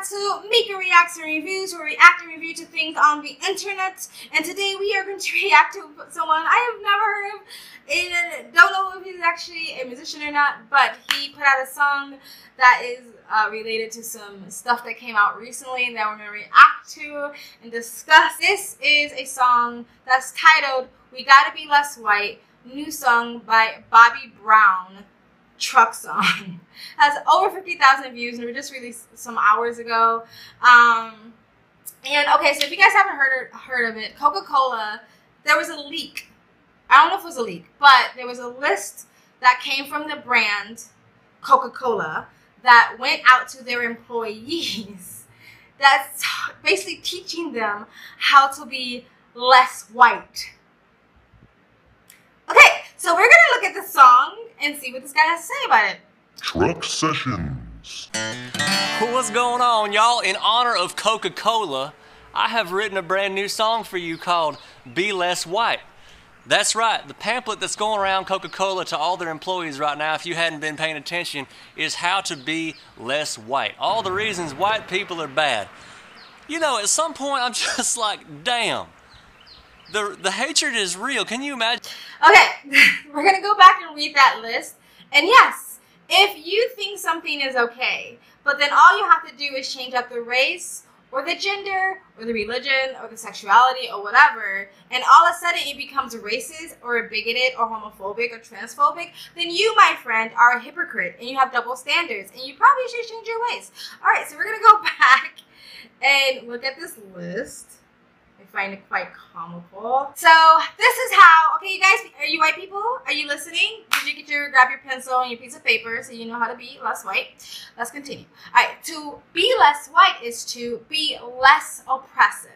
back to Mika Reacts and Reviews, where we react and review to things on the internet. And today we are going to react to someone I have never heard of, and don't know if he's actually a musician or not, but he put out a song that is related to some stuff that came out recently and that we're going to react to and discuss. This is a song that's titled We Gotta Be Less White, new song by Bobby Brown. Truck song has over 50,000 views and it was just released some hours ago. And okay, so if you guys haven't heard of it, Coca-Cola, there was a leak. I don't know if it was a leak, but there was a list that came from the brand Coca-Cola that went out to their employees that's basically teaching them how to be less white. Okay, so we're gonna look at the song and see what this guy has to say about it. Truck Sessions. What's going on, y'all? In honor of Coca-Cola, I have written a brand new song for you called Be Less White. That's right, the pamphlet that's going around Coca-Cola to all their employees right now, if you hadn't been paying attention, is how to be less white. All the reasons white people are bad. You know, at some point I'm just like, damn. The hatred is real. Can you imagine? Okay, we're going to go back and read that list. And yes, if you think something is okay, but then all you have to do is change up the race or the gender or the religion or the sexuality or whatever, and all of a sudden it becomes racist or bigoted or homophobic or transphobic, then you, my friend, are a hypocrite and you have double standards and you probably should change your ways. All right, so we're going to go back and look at this list. I find it quite comical. So this is how, okay, you guys, are you white people? Are you listening? Did you grab your pencil and your piece of paper so you know how to be less white? Let's continue. All right, to be less white is to be less oppressive.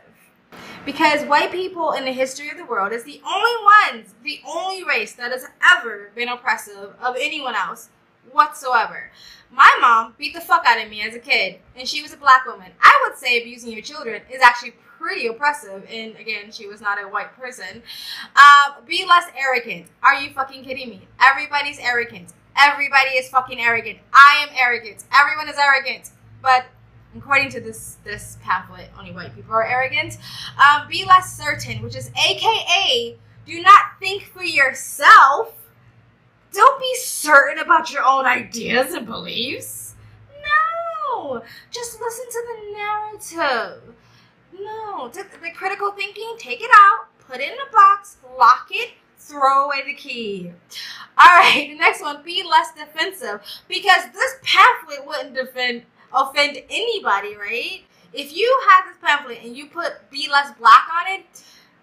Because white people in the history of the world is the only race that has ever been oppressive of anyone else whatsoever. My mom beat the fuck out of me as a kid, and she was a black woman. I would say abusing your children is actually pretty oppressive, and again, she was not a white person. Be less arrogant. Are you fucking kidding me? Everybody's arrogant. Everybody is fucking arrogant. I am arrogant. Everyone is arrogant. But according to this pamphlet, only white people are arrogant. Be less certain, which is AKA, do not think for yourself. Don't be certain about your own ideas and beliefs. No, just listen to the narrative. No, the critical thinking, take it out, put it in a box, lock it, throw away the key. All right, the next one, be less defensive, because this pamphlet wouldn't offend anybody, right? If you have this pamphlet and you put be less black on it,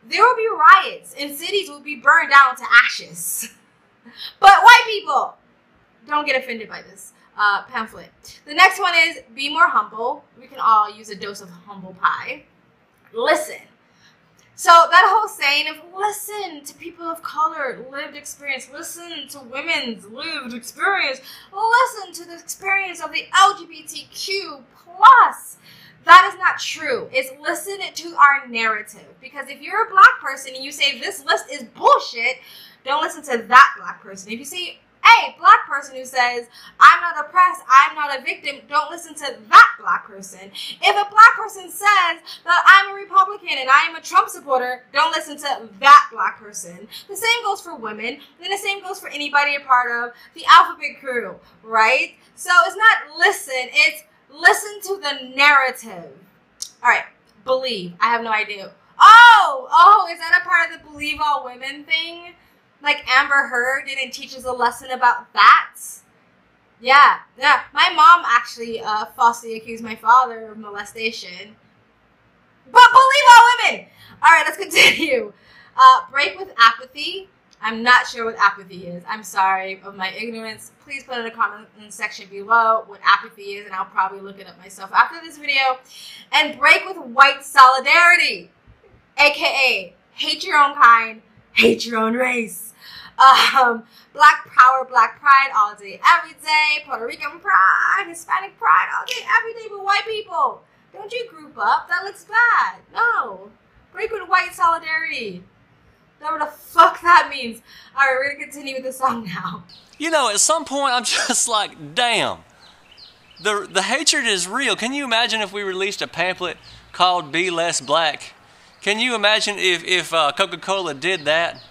there will be riots and cities will be burned down to ashes. But white people, don't get offended by this pamphlet. The next one is be more humble. We can all use a dose of humble pie. Listen. So that whole saying of listen to people of color, lived experience, listen to women's lived experience, listen to the experience of the LGBTQ+. That is not true. It's listen to our narrative. Because if you're a black person and you say this list is bullshit, don't listen to that black person. If you see a black person who says, I'm not oppressed, I'm not a victim, don't listen to that black person. If a black person says that I'm a Republican and I am a Trump supporter, don't listen to that black person. The same goes for women, and the same goes for anybody a part of the alphabet crew, right? So it's not listen, it's listen to the narrative. All right, believe. I have no idea. Oh, is that a part of the believe all women thing? Like Amber Heard didn't teach us a lesson about that? Yeah. My mom actually falsely accused my father of molestation. But believe all women! Alright, let's continue. Break with apathy. I'm not sure what apathy is. I'm sorry of my ignorance. Please put in the comment section below what apathy is, and I'll probably look it up myself after this video. And break with white solidarity. AKA, hate your own kind, hate your own race. Black power, black pride all day, every day. Puerto Rican pride, Hispanic pride all day, every day. But white people, don't you group up? That looks bad. No. Break with white solidarity. Whatever the fuck that means. All right, we're gonna continue with the song now. You know, at some point I'm just like, damn. The hatred is real. Can you imagine if we released a pamphlet called Be Less Black? Can you imagine if Coca-Cola did that?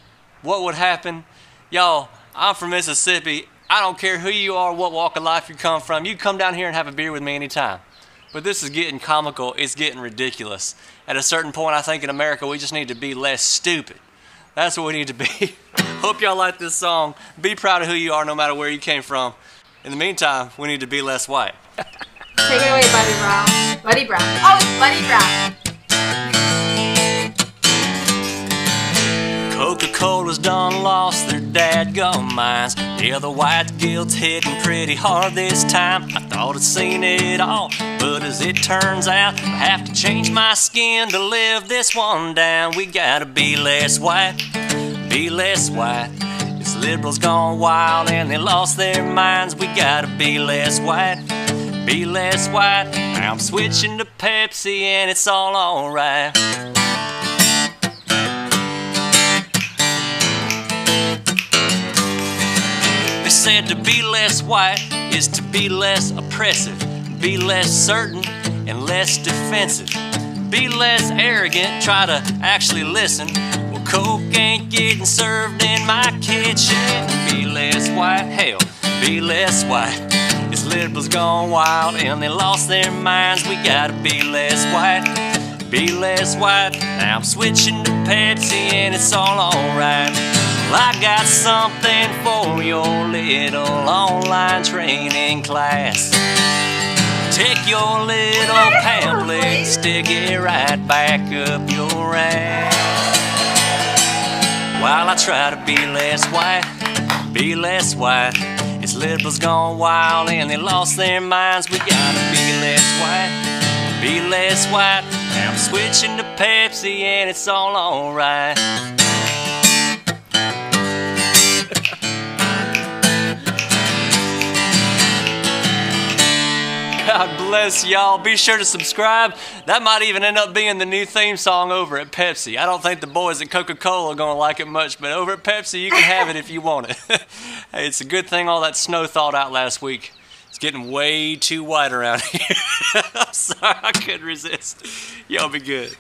What would happen? Y'all, I'm from Mississippi. I don't care who you are, what walk of life you come from. You come down here and have a beer with me anytime. But this is getting comical. It's getting ridiculous. At a certain point, I think in America, we just need to be less stupid. That's what we need to be. Hope y'all like this song. Be proud of who you are no matter where you came from. In the meantime, we need to be less white. Take it away, Buddy Brown. Buddy Brown. Oh, it's Buddy Brown. Coca-Cola's done lost their dadgum minds. Yeah, the white guilt's hitting pretty hard this time. I thought I'd seen it all, but as it turns out, I have to change my skin to live this one down. We gotta be less white, be less white. This liberals gone wild and they lost their minds. We gotta be less white, be less white. Now I'm switching to Pepsi and it's all alright. Said to be less white is to be less oppressive, be less certain and less defensive, be less arrogant, try to actually listen. Well, Coke ain't getting served in my kitchen. Be less white, hell, be less white. This liberals gone wild and they lost their minds. We gotta be less white, be less white. Now I'm switching to Pepsi and it's all alright. I got something for your little online training class. Take your little pamphlet, stick it right back up your ass. While I try to be less white, be less white. It's liberals gone wild and they lost their minds. We gotta be less white, be less white. Now I'm switching to Pepsi and it's all alright. God bless y'all. Be sure to subscribe. That might even end up being the new theme song over at Pepsi. I don't think the boys at Coca-Cola are going to like it much, but over at Pepsi, you can have it if you want it. Hey, it's a good thing all that snow thawed out last week. It's getting way too white around here. I'm sorry, I couldn't resist. Y'all be good.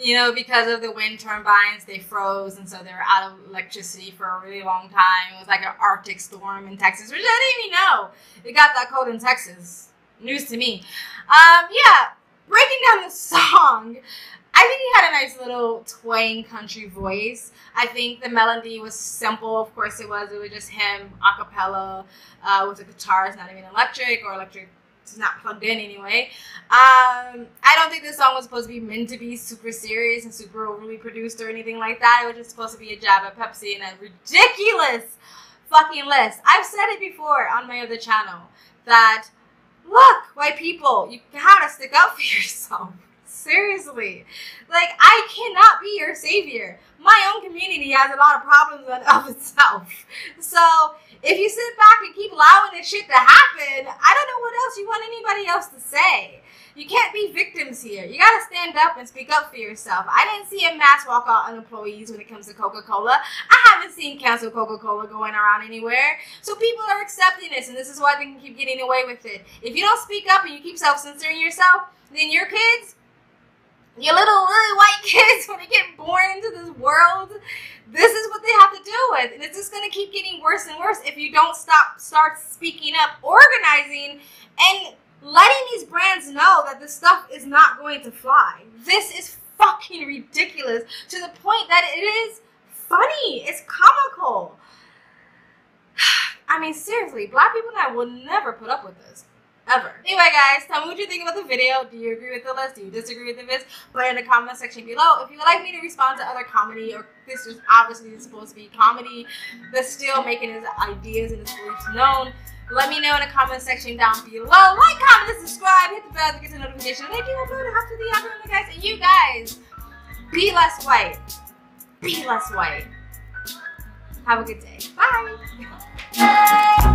You know, because of the wind turbines, they froze, and so they were out of electricity for a really long time. It was like an Arctic storm in Texas, which I didn't even know it got that cold in Texas. News to me. Yeah, breaking down the song, I think he had a nice little twang country voice. I think the melody was simple. Of course it was. It was just him a cappella with a guitar. It's not even electric, or electric. It's not plugged in anyway. I don't think this song was supposed to be meant to be super serious and super overly produced or anything like that. It was just supposed to be a jab at Pepsi and a ridiculous fucking list. I've said it before on my other channel that, look, white people, you gotta stick up for yourself. Seriously. Like, I cannot be your savior. My own community has a lot of problems of itself. So, if you sit back and keep allowing this shit to happen, I don't know what else you want anybody else to say. You can't be victims here. You gotta stand up and speak up for yourself. I didn't see a mass walkout on employees when it comes to Coca-Cola. I haven't seen cancel Coca-Cola going around anywhere. So people are accepting this, and this is why they can keep getting away with it. If you don't speak up and you keep self-censoring yourself, then your kids, your little white kids, when they get born into this world, this is what they have to deal with. And it's just going to keep getting worse and worse if you don't start speaking up, organizing, and letting these brands know that this stuff is not going to fly. This is fucking ridiculous to the point that it is funny. It's comical. I mean, seriously, black people now will never put up with this. Ever. Anyway, guys, tell me what you think about the video. Do you agree with the list? Do you disagree with the list? Put it in the comment section below. If you would like me to respond to other comedy, or this is obviously supposed to be comedy, but still making his ideas and his beliefs known, let me know in the comment section down below. Like, comment, and subscribe. Hit the bell to get the notification. And I do upload after the algorithm, guys. And you guys, be less white. Be less white. Have a good day. Bye.